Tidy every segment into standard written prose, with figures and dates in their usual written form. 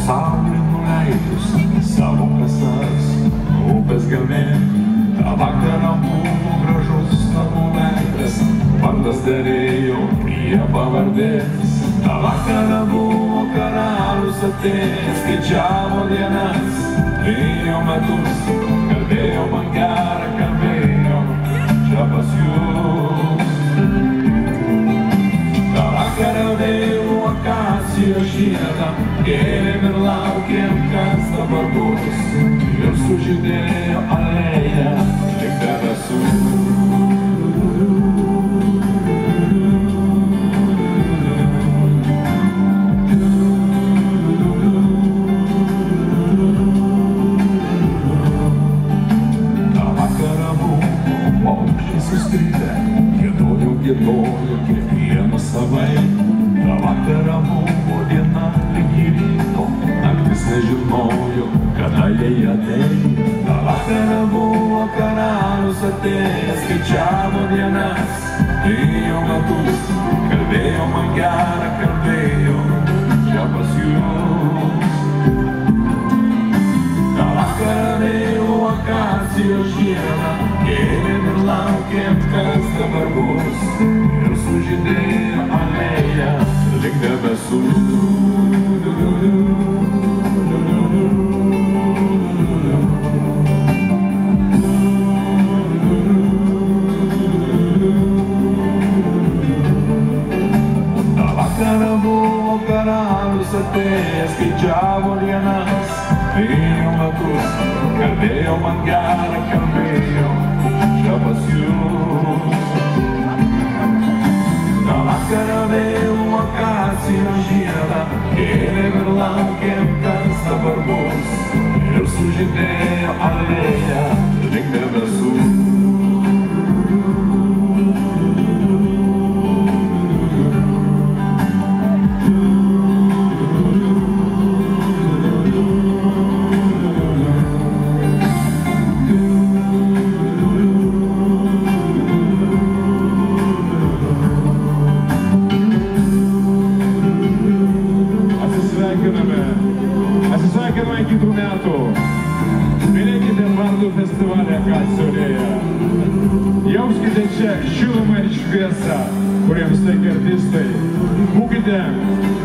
saulė nuleidus savo kasas upės gelmėn. Ta vakarą buvo gražus tavo veidas, vardas derėjo prie pavardės. Ta vakarą buvo karalius atėjęs, skaičiavo dienas, ėjo metus, kalbėjo man gerą, kalbėjo čia pas jūs. Ta vakarą vėlų akacijos žiedą gėlėm ir laukėm, kas dabar bus, ir sužydėjo alėja lyg debesų. Giedojo kiekvienas savai. Ta vakarą buvo diena lygi ryto, naktis nežinojo, kada jai ateina. Ta vakarą buvo karalius atėjęs, skaičiavo dienas, ėjo metus, kalbėjo man gerą, kalbėjo čia pas jūs. Ta vakarą vėlų akacijos žiedą gėlėm ir laukėm, kas dabar bus, ir sužydėjo alėja lyg debesų. Ta vakarą buvo karalius atėjęs, skaičiavo dienas, ėjo metus, kalbėjo man gerą, kalbėjo čia pas jūs. Ta vakarą vėlų akacijos žiedą gėlėm ir laukėm, kas dabar bus, ir sužydėjo alėja lyg debesų. Atsisveikiname kitų metų. Mylėkite Vardų festivalį Akacijų alėja. Jauskite čia šilumą ir šviesą, kuriems teikia artistai. Būkite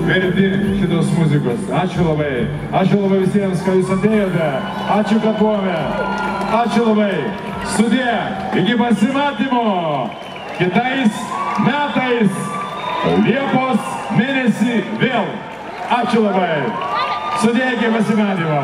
verti šitos muzikos. Ačiū labai. Ačiū labai visiems, kad jūs atėjote. Ačiū, kad buvome. Ačiū labai. Sudie. Iki pasimatymo. Kitais metais Liepos mėnesį vėl. Ačiū labai. Sudie, iki pasimatymo.